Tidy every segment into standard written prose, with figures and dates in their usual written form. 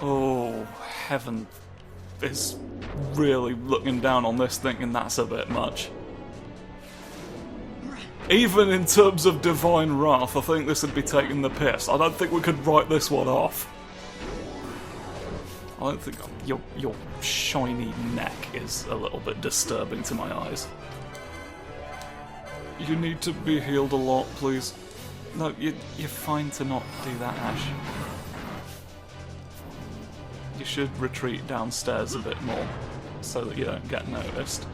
Oh, heaven is really looking down on this thinking that's a bit much. Even in terms of divine wrath, I think this would be taking the piss. I don't think we could write this one off. I don't think your shiny neck is a little bit disturbing to my eyes. You need to be healed a lot, please. No, you're fine to not do that, Ash. You should retreat downstairs a bit more, so that you don't get noticed.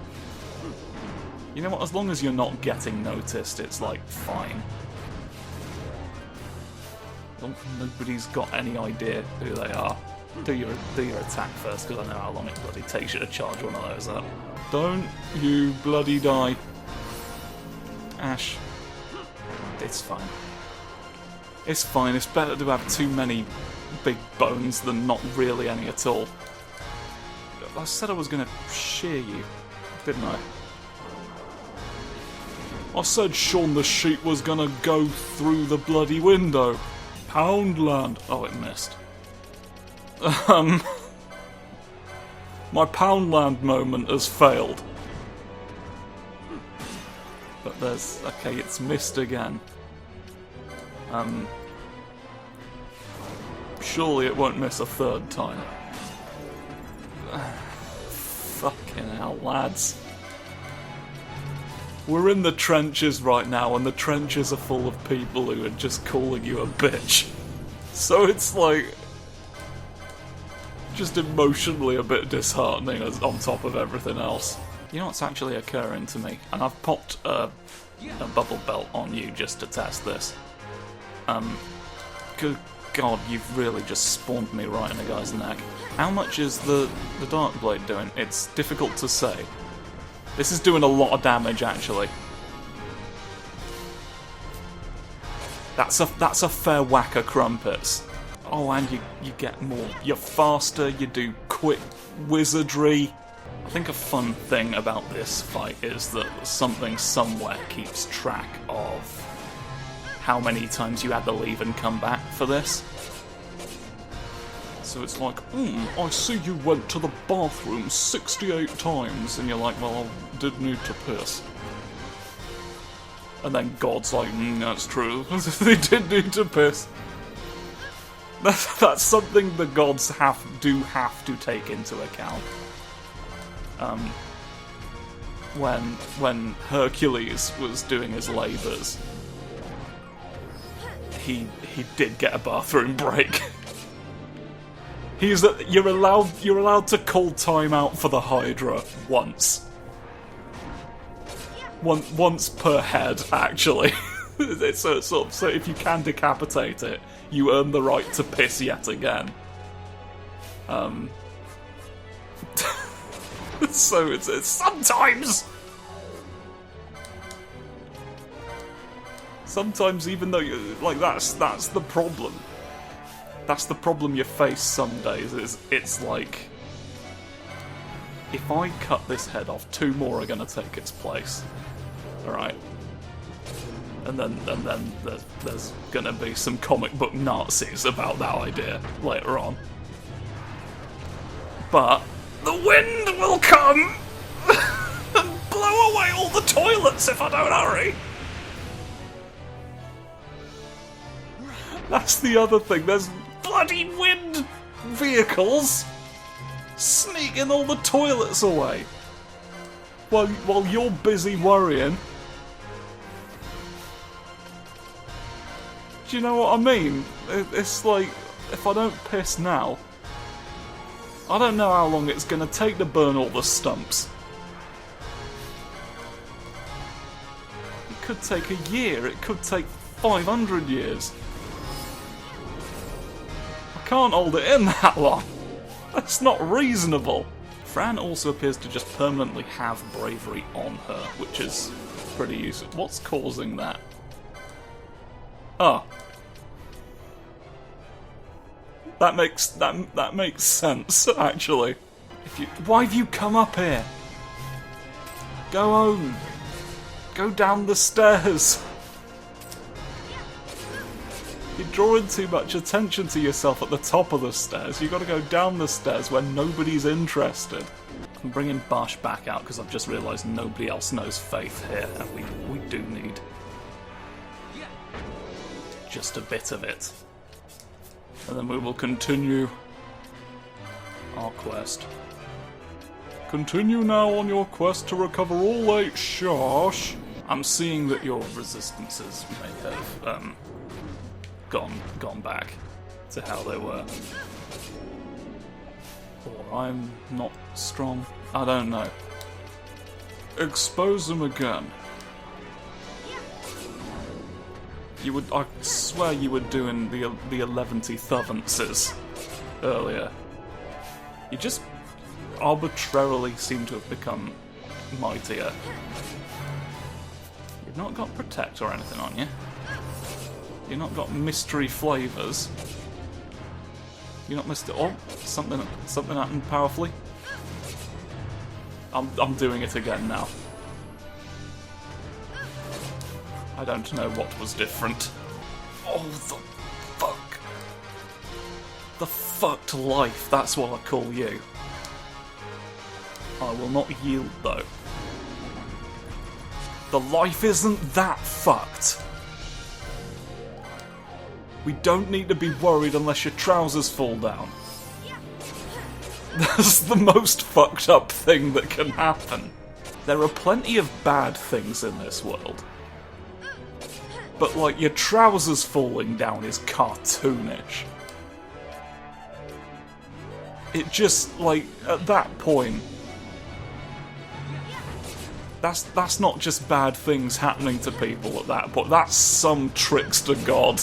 You know what, as long as you're not getting noticed, it's like, fine. Nobody's got any idea who they are. Do your attack first, because I know how long it bloody takes you to charge one of those up. Don't you bloody die. Ash. It's fine. It's fine, it's better to have too many big bones than not really any at all. I said I was gonna shear you, didn't I? I said Shaun the Sheep was gonna go through the bloody window. Poundland. Oh, it missed. My Poundland moment has failed. But there's... okay, it's missed again. Surely it won't miss a third time. Fucking hell, lads. We're in the trenches right now, and the trenches are full of people who are just calling you a bitch. So it's like... just emotionally a bit disheartening as on top of everything else. You know what's actually occurring to me? And I've popped a bubble belt on you just to test this. Good God, you've really just spawned me right in the guy's neck. How much is the Dark Blade doing? It's difficult to say. This is doing a lot of damage, actually. That's a fair whack of crumpets. Oh, and you get more. You're faster, you do quick wizardry. I think a fun thing about this fight is that something somewhere keeps track of how many times you had to leave and come back for this. So it's like, I see you went to the bathroom 68 times, and you're like, well, I did need to piss. And then God's like, that's true, they did need to piss. That's something the gods do have to take into account. When Hercules was doing his labours, he did get a bathroom break. You're allowed to call time out for the Hydra once. Once per head, actually. So if you can decapitate it, you earn the right to piss yet again. So it's sometimes even though like that's the problem. That's the problem you face some days. It's like, if I cut this head off, 2 more are going to take its place. All right. And then there's gonna be some comic book Nazis about that idea later on. But the wind will come and blow away all the toilets if I don't hurry. That's the other thing. There's bloody wind vehicles sneaking all the toilets away while you're busy worrying. Do you know what I mean? It's like, if I don't piss now, I don't know how long it's going to take to burn all the stumps. It could take a year, it could take 500 years. I can't hold it in that long. That's not reasonable. Fran also appears to just permanently have bravery on her, which is pretty useful. What's causing that? Oh. That makes sense, actually. Why have you come up here? Go home. Go down the stairs. You're drawing too much attention to yourself at the top of the stairs. You've got to go down the stairs where nobody's interested. I'm bringing Bash back out because I've just realised nobody else knows Faith here, and we do need just a bit of it. And then we will continue our quest. Continue now on your quest to recover all 8 shards. I'm seeing that your resistances may have gone back to how they were. Or I'm not strong. I don't know. Expose them again. I swear you were doing the 11th earlier. You just arbitrarily seem to have become mightier. You've not got Protect or anything on you. You've not got mystery flavours. You're not Mr. Oh, something happened powerfully. I'm doing it again now. I don't know what was different. Oh, the fuck. The fucked life, that's what I call you. I will not yield, though. The life isn't that fucked. We don't need to be worried unless your trousers fall down. That's the most fucked up thing that can happen. There are plenty of bad things in this world. But, like, your trousers falling down is cartoonish. It just, like, at that point... That's not just bad things happening to people at that point. That's some trickster god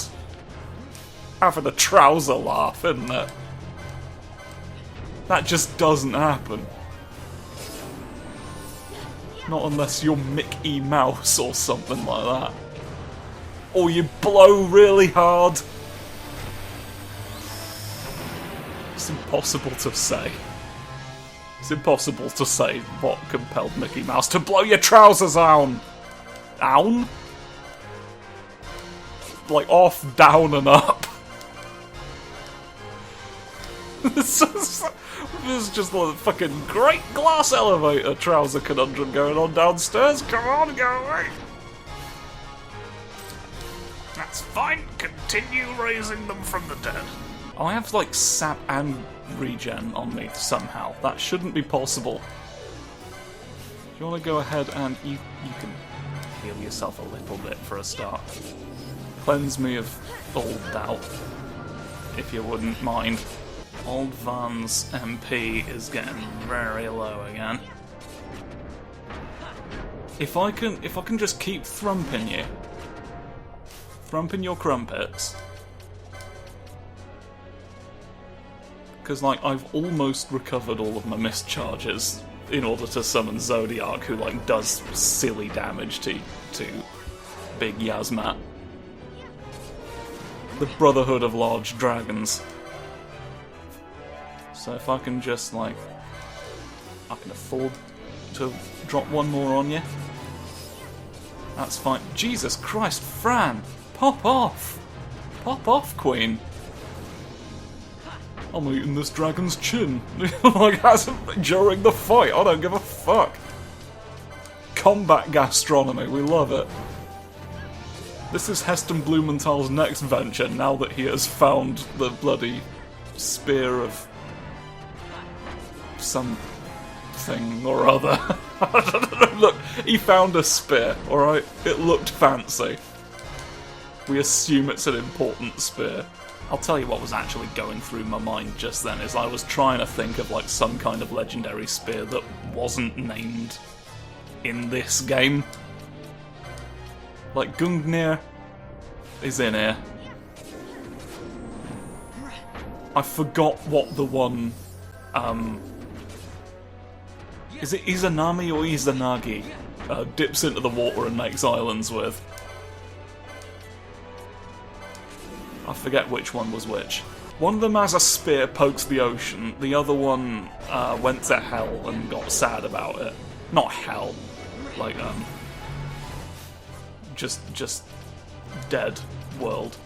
having a trouser laugh, isn't it? That just doesn't happen. Not unless you're Mickey Mouse or something like that. Or you blow really hard. It's impossible to say. It's impossible to say what compelled Mickey Mouse to blow your trousers down. Down? Like off, down and up. This is just a fucking great glass elevator trouser conundrum going on downstairs. Come on, go away. That's fine. Continue raising them from the dead. I have, like, sap and regen on me somehow. That shouldn't be possible. If you want to go ahead and you can heal yourself a little bit for a start. Cleanse me of all doubt, if you wouldn't mind. Old Van's MP is getting very low again. If I can just keep thrumping you. Thrumping your crumpets. Because, like, I've almost recovered all of my missed charges in order to summon Zodiac, who, like, does silly damage to Big Yasmat. The Brotherhood of Large Dragons. So if I can just, like... I can afford to drop one more on you. That's fine. Jesus Christ, Fran! Pop off! Pop off, Queen! I'm eating this dragon's chin. Like, during the fight, I don't give a fuck. Combat gastronomy, we love it. This is Heston Blumenthal's next venture, now that he has found the bloody spear of something or other. I don't know. Look, he found a spear, alright? It looked fancy. We assume it's an important spear. I'll tell you what was actually going through my mind just then, is I was trying to think of, like, some kind of legendary spear that wasn't named in this game. Like, Gungnir is in here. I forgot what the one, is it Izanami or Izanagi? Dips into the water and makes islands with. I forget which one was which. One of them has a spear, pokes the ocean. The other one went to hell and got sad about it. Not hell, like just dead world.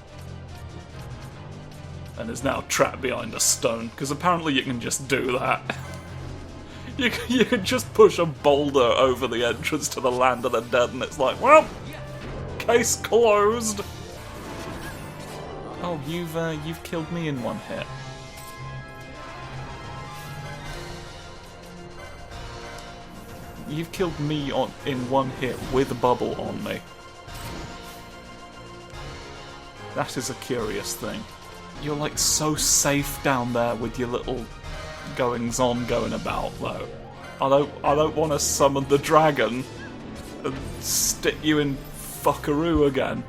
and is now trapped behind a stone, because apparently you can just do that. You can just push a boulder over the entrance to the land of the dead, and it's like, well, case closed. Oh, you've killed me in one hit. You've killed me in one hit with a bubble on me. That is a curious thing. You're like so safe down there with your little goings-on going about, though. I don't want to summon the dragon and stick you in fuckaroo again.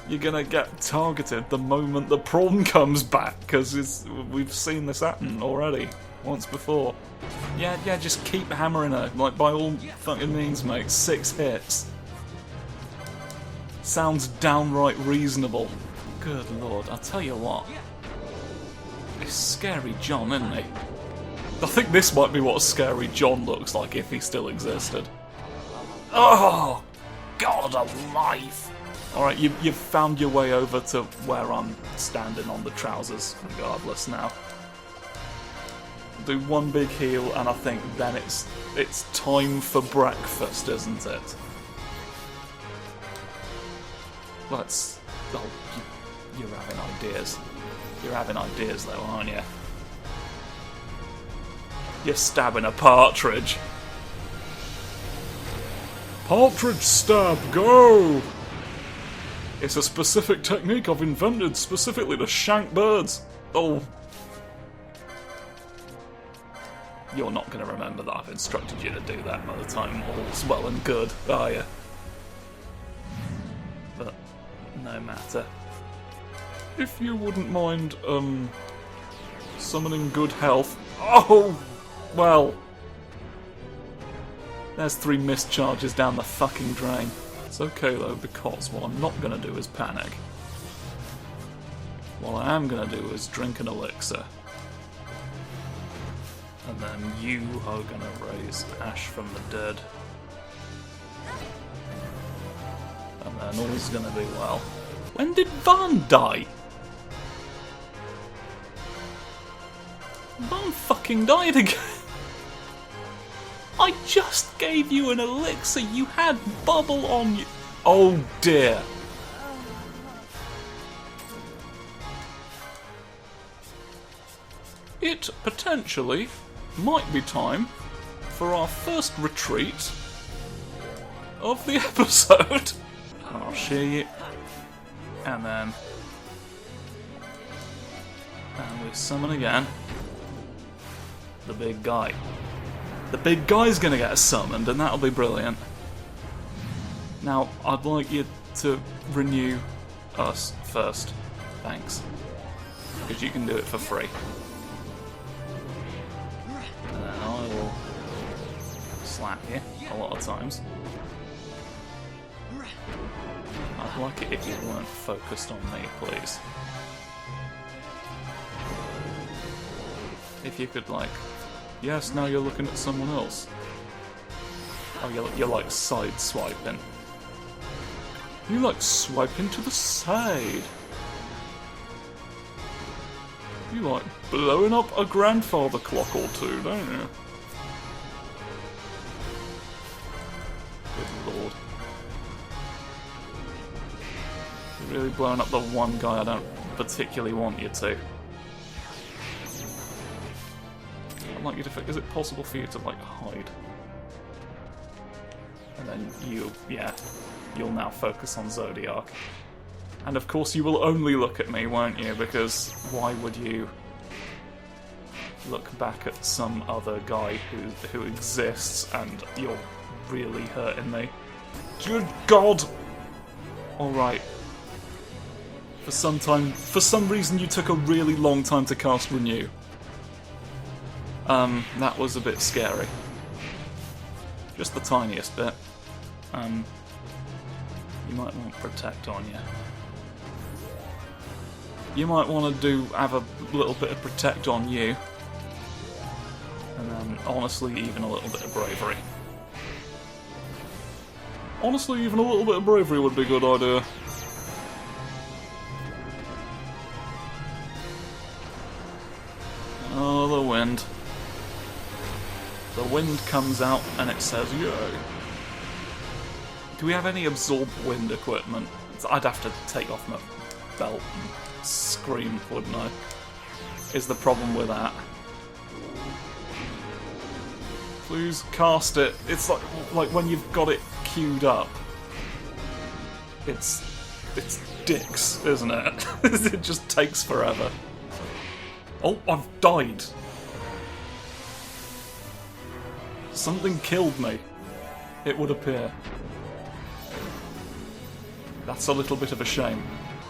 You're gonna get targeted the moment the prawn comes back, because we've seen this happen already once before. Yeah, just keep hammering her, like, by all fucking means, mate. 6 hits. Sounds downright reasonable. Good lord, I'll tell you what. It's Scary John, isn't he? I think this might be what Scary John looks like if he still existed. Oh, God alive! Alright, you've found your way over to where I'm standing on the trousers, regardless now. Do one big heal, and I think then it's time for breakfast, isn't it? Let's... Oh, you're having ideas. You're having ideas, though, aren't you? You're stabbing a partridge. Partridge stab, go! It's a specific technique I've invented specifically to shank birds. Oh. You're not going to remember that I've instructed you to do that by the time all's well and good, are you? But no matter. If you wouldn't mind, summoning good health. Oh! Well. There's 3 missed charges down the fucking drain. It's okay though, because what I'm not going to do is panic. What I am going to do is drink an elixir. And then you are going to raise Ash from the dead. And then all's going to be well. When did Van die? Van fucking died again. I just gave you an elixir. You had bubble on you. Oh dear. It potentially might be time for our first retreat of the episode. I'll share you. And then... and we summon again. The big guy. The big guy's gonna get summoned, and that'll be brilliant. Now, I'd like you to renew us first. Thanks. Because you can do it for free. And then I will slap you a lot of times. I'd like it if you weren't focused on me, please. If you could, like... yes, now you're looking at someone else. Oh, you're like side-swiping. You like swiping to the side. You like blowing up a grandfather clock or two, don't you? Good lord. You're really blowing up the one guy I don't particularly want you to. I'd like you to... is it possible for you to, like, hide? And then you... yeah. You'll now focus on Zodiac. And of course you will only look at me, won't you? Because why would you look back at some other guy who exists and you're really hurting me? Good God! Alright. For some reason you took a really long time to cast Renew. That was a bit scary. Just the tiniest bit. You might want Protect on you. You might want to have a little bit of Protect on you. And then, honestly, even a little bit of Bravery. Honestly, even a little bit of Bravery would be a good idea. Oh, the wind. The wind comes out and it says, yay. Do we have any absorb wind equipment? I'd have to take off my belt and scream, wouldn't I? Is the problem with that. Please cast it. It's like when you've got it queued up. It's dicks, isn't it? It just takes forever. Oh, I've died. Something killed me, it would appear. That's a little bit of a shame.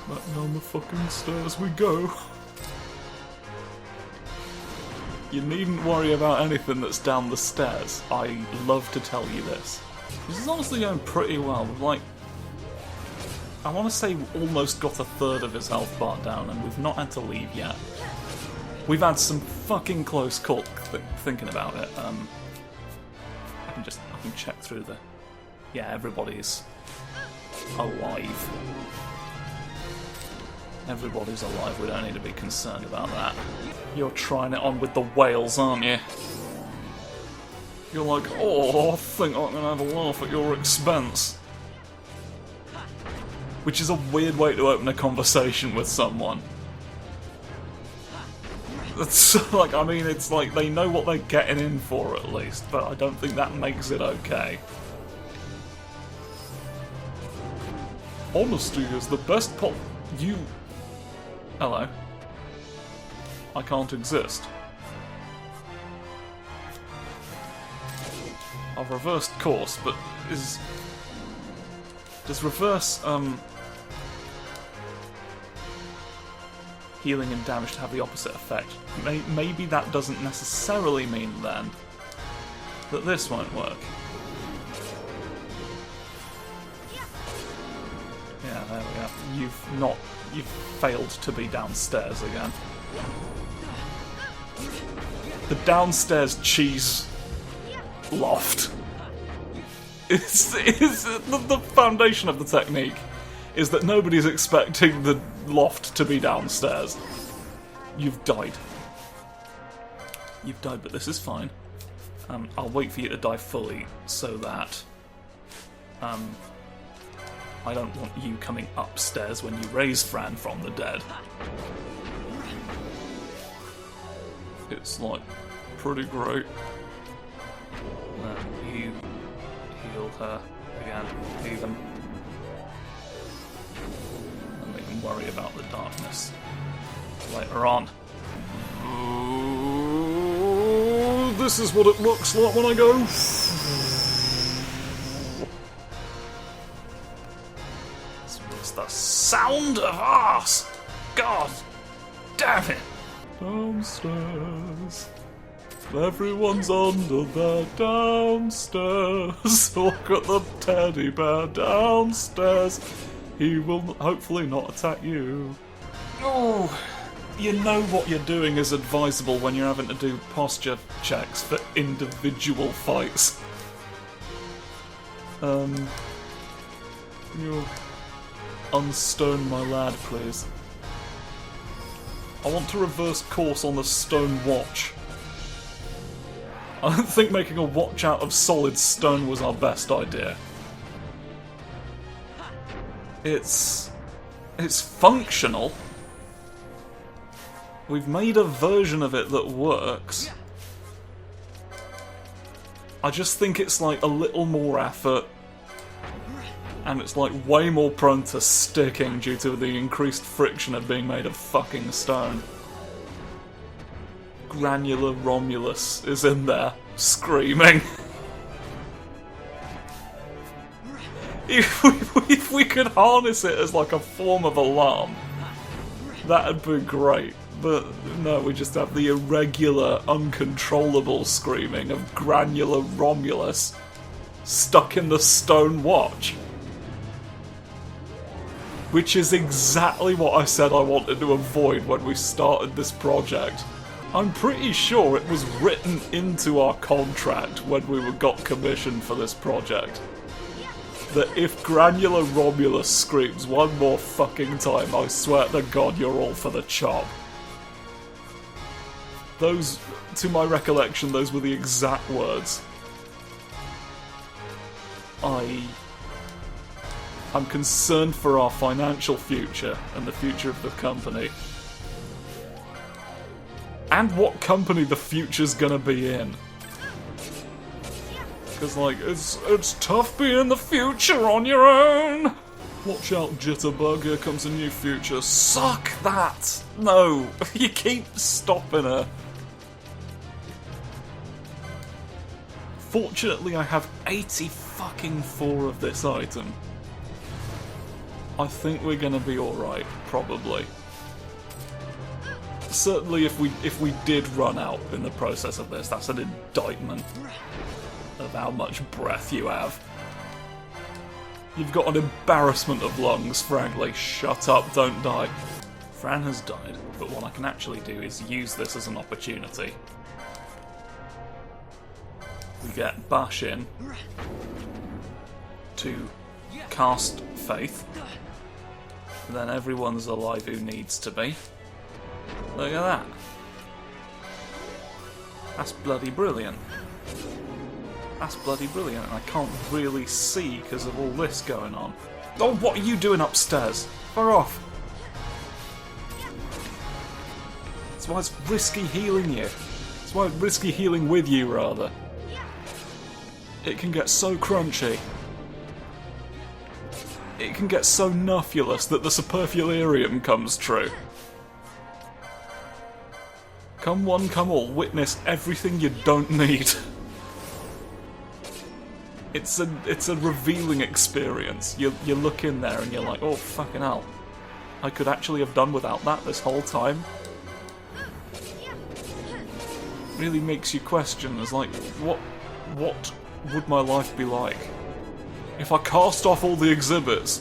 But down the fucking stairs we go. You needn't worry about anything that's down the stairs. I love to tell you this. This is honestly going pretty well. Like, I want to say almost got a third of his health bar down, and we've not had to leave yet. We've had some fucking close call thinking about it. I can check through the... Yeah, everybody's alive. Everybody's alive, we don't need to be concerned about that. You're trying it on with the whales, aren't you? You're like, oh, I think I'm gonna have a laugh at your expense. Which is a weird way to open a conversation with someone. It's like, I mean, it's like they know what they're getting in for at least, but I don't think that makes it okay. Honesty is the best you... Hello. I can't exist. I've reversed course, but does reverse, healing and damage to have the opposite effect? Maybe that doesn't necessarily mean, then, that this won't work. Yeah, there we go. You've failed to be downstairs again. The downstairs cheese loft. The foundation of the technique is that nobody's expecting the loft to be downstairs. You've died. You've died, but this is fine. I'll wait for you to die fully so that I don't want you coming upstairs when you raise Fran from the dead. It's like pretty great. You heal her again, even. And we can worry about the darkness later on. Ooh, this is what it looks like when I go. The sound of arse! God damn it! Downstairs. Everyone's under there downstairs. Look at the teddy bear downstairs. He will hopefully not attack you. Oh, you know what you're doing is advisable when you're having to do posture checks for individual fights. You unstone my lad, please. I want to reverse course on the stone watch. I don't think making a watch out of solid stone was our best idea. It's functional. We've made a version of it that works. I just think it's like a little more effort. And it's like way more prone to sticking due to the increased friction of being made of fucking stone. Granular Romulus is in there, screaming. If we could harness it as like a form of alarm, that'd be great. But no, we just have the irregular, uncontrollable screaming of Granular Romulus stuck in the stone watch. Which is exactly what I said I wanted to avoid when we started this project. I'm pretty sure it was written into our contract when we got commissioned for this project. That if Granular Romulus screams one more fucking time, I swear to God you're all for the chop. Those, to my recollection, those were the exact words. I'm concerned for our financial future and the future of the company. And what company the future's gonna be in. Because, like, it's tough being the future on your own! Watch out, Jitterbug, here comes a new future. Suck that! No, you keep stopping her. Fortunately, I have 80 fucking 4 of this item. I think we're gonna be alright, probably. Certainly if we did run out in the process of this, that's an indictment of how much breath you have. You've got an embarrassment of lungs, frankly. Shut up, don't die. Fran has died, but what I can actually do is use this as an opportunity. We get Bash in to cast Faith. And then everyone's alive who needs to be. Look at that. That's bloody brilliant. That's bloody brilliant, and I can't really see because of all this going on. Oh, what are you doing upstairs? Far off. That's why it's risky healing you. That's why it's risky healing with you, rather. It can get so crunchy. It can get so nuffulous that the superfluarium comes true. Come one, come all, witness everything you don't need. It's a revealing experience. You look in there and you're like, oh fucking hell. I could actually have done without that this whole time. Really makes you question, as like, what would my life be like if I cast off all the exhibits?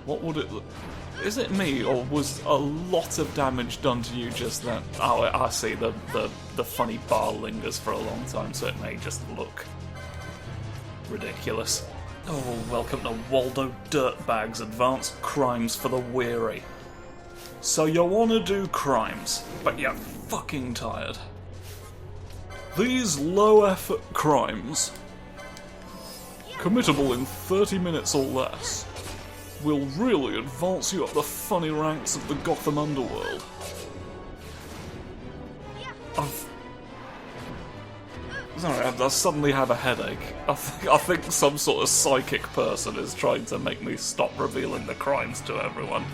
What would it look? Is it me, or was a lot of damage done to you just then? Oh, I see. The funny bar lingers for a long time, so it may just look ridiculous. Oh, welcome to Waldo Dirtbag's Advanced Crimes for the Weary. So you want to do crimes, but you're fucking tired. These low-effort crimes, committable in 30 minutes or less, will really advance you up the funny ranks of the Gotham underworld. Sorry, I suddenly have a headache. I think some sort of psychic person is trying to make me stop revealing the crimes to everyone.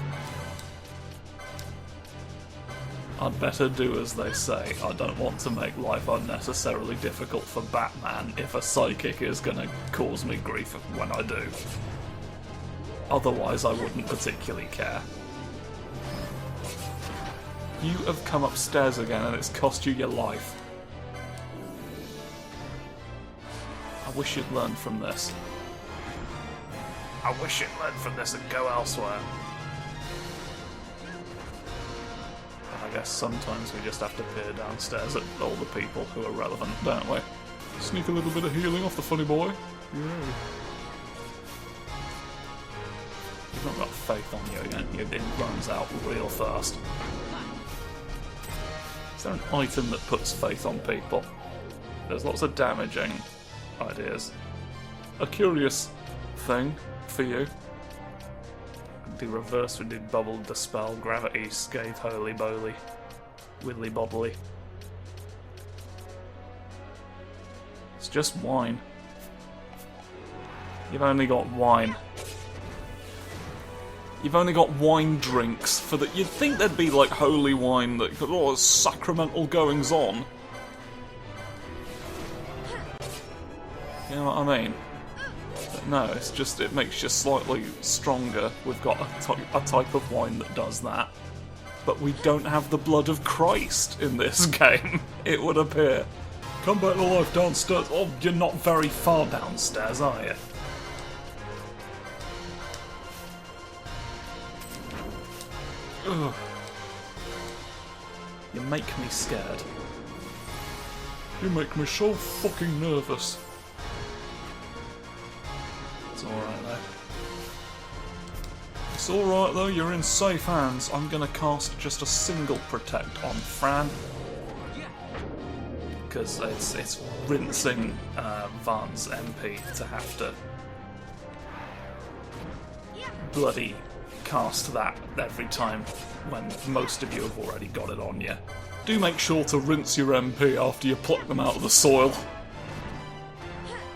I'd better do as they say. I don't want to make life unnecessarily difficult for Batman if a psychic is gonna cause me grief when I do. Otherwise, I wouldn't particularly care. You have come upstairs again and it's cost you your life. I wish you'd learned from this. I wish you'd learned from this and go elsewhere. I guess sometimes we just have to peer downstairs at all the people who are relevant, don't we? Sneak a little bit of healing off the funny boy. Yeah. You've not got faith on you again. It runs out real fast. Is there an item that puts faith on people? There's lots of damaging ideas. A curious thing for you. Do reverse, we did bubble, dispel, gravity, scathe, holy moly, widdly bobbly. It's just wine. You've only got wine. You've only got wine drinks for that. You'd think there'd be like holy wine that could, oh, sacramental goings on. You know what I mean? But no, it's just, it makes you slightly stronger. We've got a type of wine that does that. But we don't have the blood of Christ in this game, it would appear. Come back to life downstairs. Oh, you're not very far downstairs, are you? Ugh. You make me scared. You make me so fucking nervous. It's alright though. It's alright though, you're in safe hands. I'm gonna cast just a single protect on Fran. Because it's rinsing Van's MP to have to bloody cast that every time when most of you have already got it on you. Do make sure to rinse your MP after you pluck them out of the soil.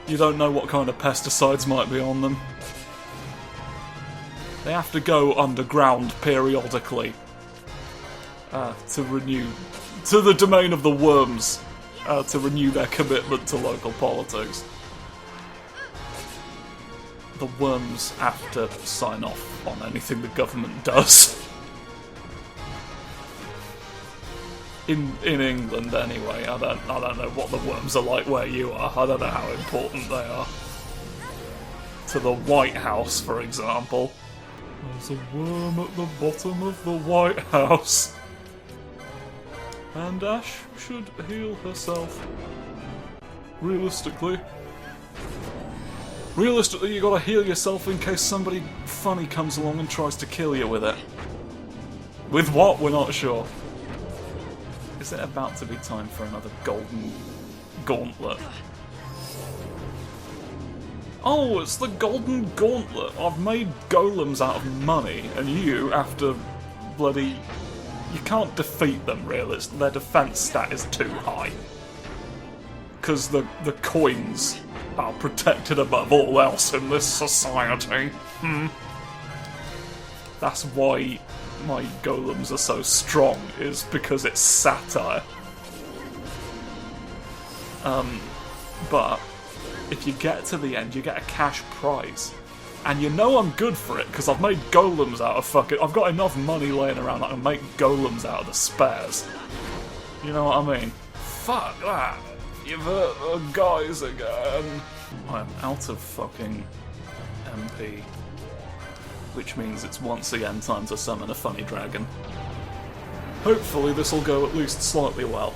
You don't know what kind of pesticides might be on them. They have to go underground periodically to renew, to the domain of the worms, to renew their commitment to local politics. The worms have to sign off on anything the government does. In England, anyway. I don't know what the worms are like where you are. I don't know how important they are. To the White House, for example. There's a worm at the bottom of the White House. And Ash should heal herself. Realistically, you gotta heal yourself in case somebody funny comes along and tries to kill you with it. With what? We're not sure. Is it about to be time for another golden gauntlet? Oh, it's the golden gauntlet! I've made golems out of money, and you have to bloody... You can't defeat them, really. Their defense stat is too high. Because the coins are protected above all else in this society. That's why my golems are so strong, is because it's satire. But if you get to the end, you get a cash prize. And you know I'm good for it, because I've made golems out of fucking... I've got enough money laying around, I can make golems out of the spares. You know what I mean? Fuck that! You've hurt the guys again. I'm out of fucking MP. Which means it's once again time to summon a funny dragon. Hopefully this will go at least slightly well.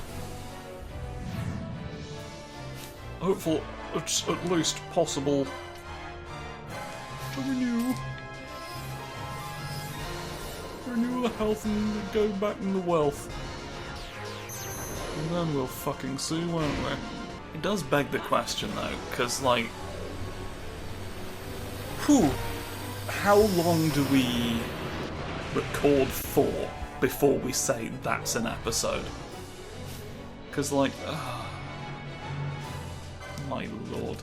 Hopefully it's at least possible to renew the health and go back in the wealth. And then we'll fucking see, won't we? It does beg the question though, because like... Whew! How long do we record for before we say that's an episode? Because, like, my lord.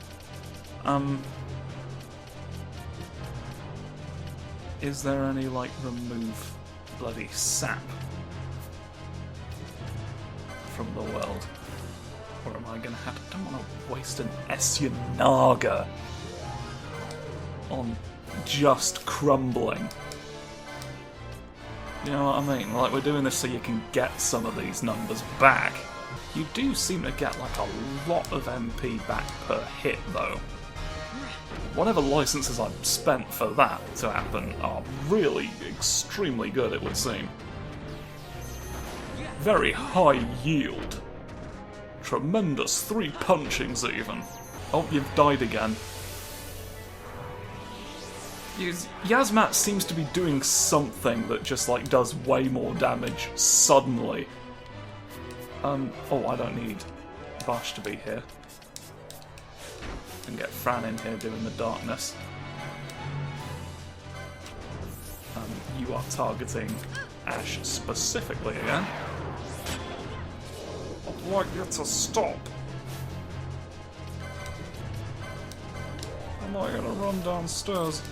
Is there any, like, remove bloody sap from the world? Or am I gonna have to... I don't want to waste an Essionaga on just crumbling. You know what I mean? Like, we're doing this so you can get some of these numbers back. You do seem to get, like, a lot of MP back per hit, though. Whatever licenses I've spent for that to happen are really extremely good, it would seem. Very high yield. Tremendous 3 punchings, even. Oh, you've died again. Yasmat seems to be doing something that just, like, does way more damage suddenly. Oh, I don't need Bash to be here. And get Fran in here doing the darkness. You are targeting Ash specifically again. I'd like you to stop. Am I gonna run downstairs?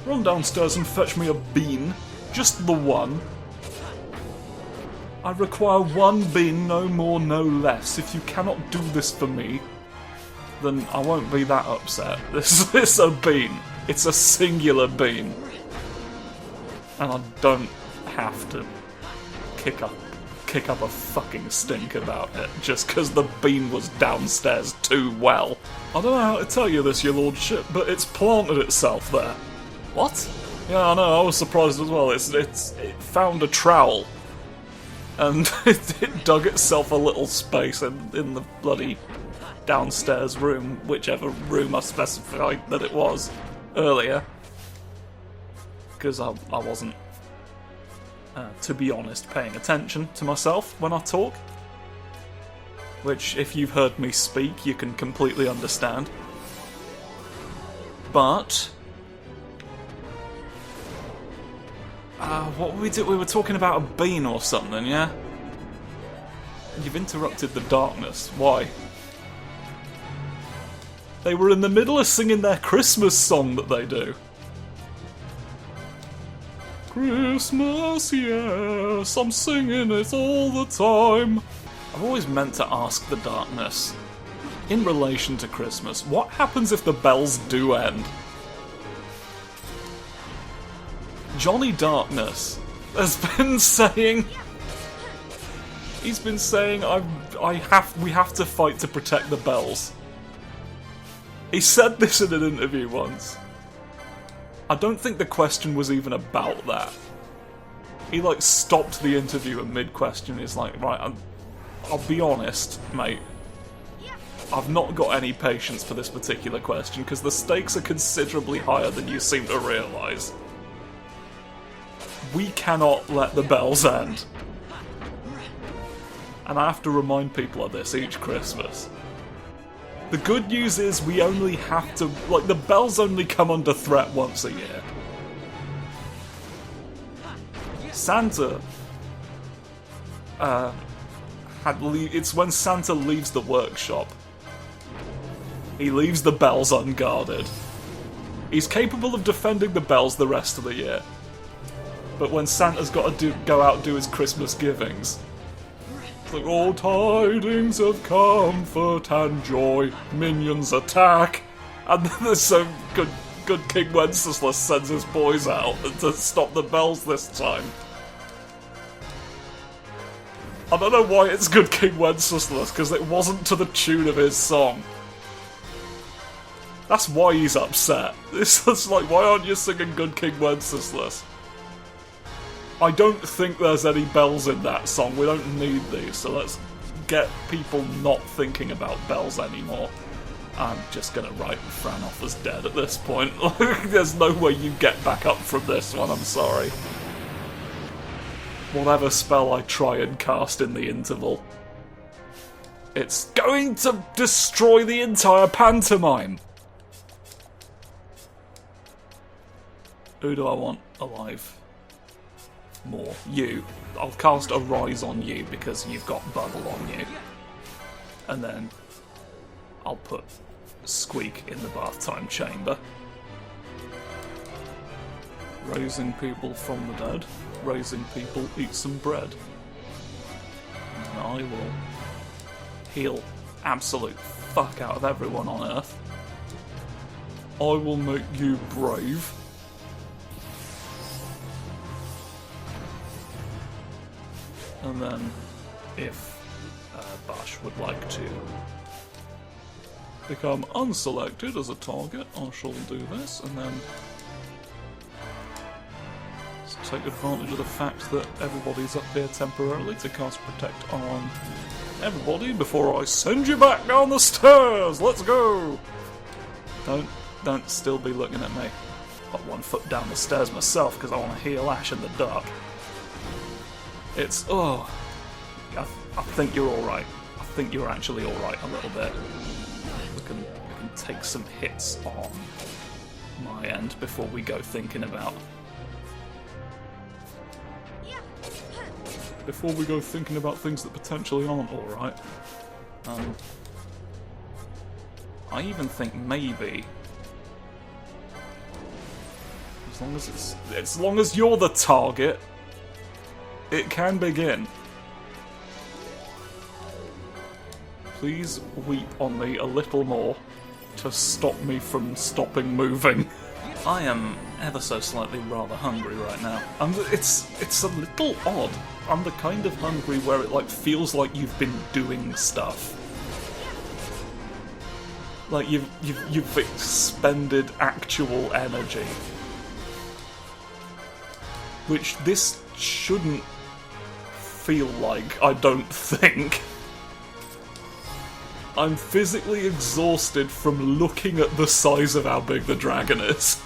Run downstairs and fetch me a bean. Just the one. I require 1 bean, no more, no less. If you cannot do this for me, then I won't be that upset. This is a bean. It's a singular bean. And I don't have to kick up a fucking stink about it just because the bean was downstairs too well. I don't know how to tell you this, your lordship, but it's planted itself there. What? Yeah, I know, I was surprised as well. It found a trowel. And it dug itself a little space in the bloody downstairs room, whichever room I specified that it was earlier. because I wasn't, to be honest, paying attention to myself when I talk. Which, if you've heard me speak, you can completely understand. But... what were we doing? We were talking about a bean or something, yeah? You've interrupted the darkness. Why? They were in the middle of singing their Christmas song that they do. Christmas, yes, I'm singing it all the time. I've always meant to ask the darkness, in relation to Christmas, what happens if the bells do end? Johnny Darkness has been saying... He's been saying, we have to fight to protect the bells. He said this in an interview once. I don't think the question was even about that. He, like, stopped the interview in mid-question. He's like, right, I'll be honest, mate. I've not got any patience for this particular question, because the stakes are considerably higher than you seem to realise. We cannot let the bells end. And I have to remind people of this each Christmas. The good news is we only have to... Like, the bells only come under threat once a year. Santa... it's when Santa leaves the workshop. He leaves the bells unguarded. He's capable of defending the bells the rest of the year. But when Santa's got to go out and do his Christmas givings... It's like, all tidings of comfort and joy, minions attack. And then there's some good King Wenceslas sends his boys out to stop the bells this time. I don't know why it's good King Wenceslas, because it wasn't to the tune of his song. That's why he's upset. It's just like, why aren't you singing Good King Wenceslas? I don't think there's any bells in that song. We don't need these, so let's get people not thinking about bells anymore. I'm just gonna write Fran off as dead at this point. There's no way you get back up from this one, I'm sorry. Whatever spell I try and cast in the interval, it's going to destroy the entire pantomime! Who do I want alive? More. You. I'll cast a Rise on you because you've got Bubble on you. And then I'll put Squeak in the bath time chamber. Raising people from the dead. Raising people, eat some bread. And I will heal absolute fuck out of everyone on Earth. I will make you brave. And then, if Bash would like to become unselected as a target, I shall do this, and then let's take advantage of the fact that everybody's up here temporarily to cast Protect on everybody before I send you back down the stairs! Let's go! Don't still be looking at me. Got 1 foot down the stairs myself because I want to heal Ash in the dark. It's, I think you're alright. I think you're actually alright a little bit. We can take some hits on my end before we go thinking about... Before we go thinking about things that potentially aren't alright. I even think maybe... As long as you're the target... It can begin. Please weep on me a little more to stop me from stopping moving. I am ever so slightly rather hungry right now. It's a little odd. I'm the kind of hungry where it feels like you've been doing stuff. Like you've expended actual energy. Which this shouldn't feel like, I don't think. I'm physically exhausted from looking at the size of how big the dragon is.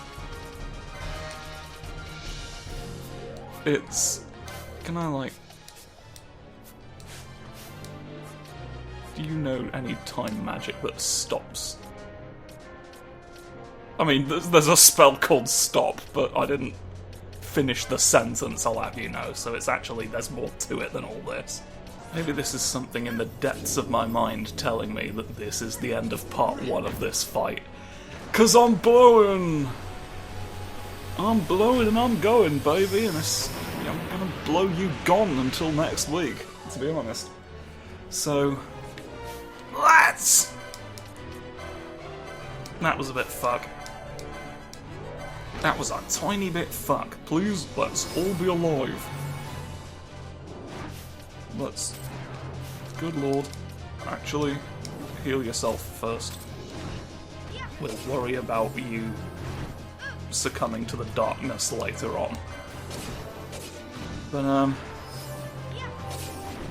it's... Can I, like... Do you know any time magic that stops? I mean, there's a spell called stop, but I didn't finish the sentence, I'll have you know, so it's actually, there's more to it than all this. Maybe this is something in the depths of my mind telling me that this is the end of part 1 of this fight. 'Cause I'm blowing! I'm blowing and I'm going, baby, and I'm gonna blow you gone until next week, to be honest. So, let's... That was a bit fuck. That was a tiny bit fuck. Please, let's all be alive. Let's... Good lord. Actually, heal yourself first. We'll worry about you succumbing to the darkness later on. But,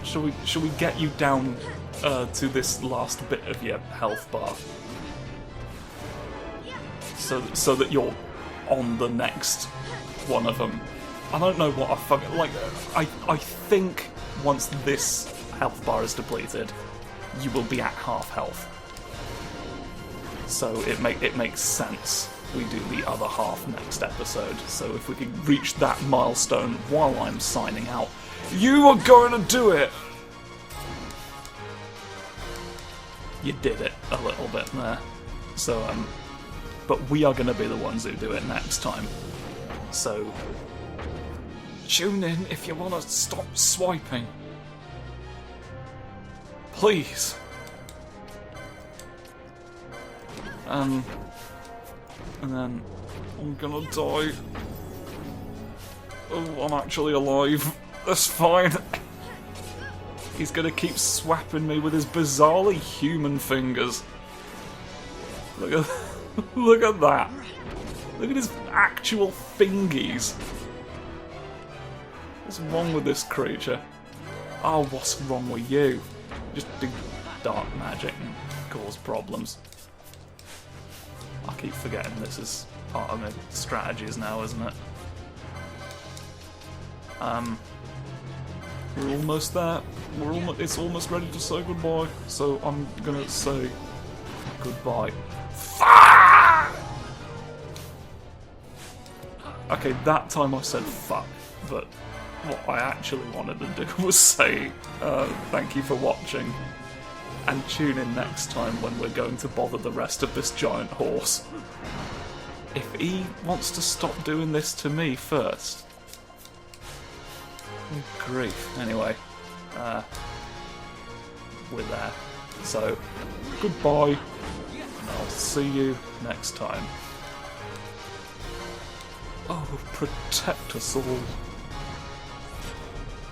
Shall we get you down to this last bit of your health bar? So that you're on the next one of them. I don't know what I fucking... Like, I think once this health bar is depleted, you will be at half health. So it makes sense we do the other half next episode. So if we can reach that milestone while I'm signing out, you are going to do it! You did it a little bit there. So, but we are going to be the ones who do it next time. So, tune in if you want to stop swiping. Please. And then I'm gonna die. Oh, I'm actually alive. That's fine. He's gonna keep swapping me with his bizarrely human fingers. Look at look at that. Look at his actual fingies. What's wrong with this creature? Oh, what's wrong with you? Just do dark magic and cause problems. I keep forgetting this is part of my strategies now, isn't it? We're almost there. It's almost ready to say goodbye. So I'm gonna say goodbye. Fuck! Okay, that time I said fuck, but what I actually wanted to do was say thank you for watching, and tune in next time when we're going to bother the rest of this giant horse. If he wants to stop doing this to me first. Oh, grief. Anyway, we're there. So, goodbye, and I'll see you next time. Oh, protect us all.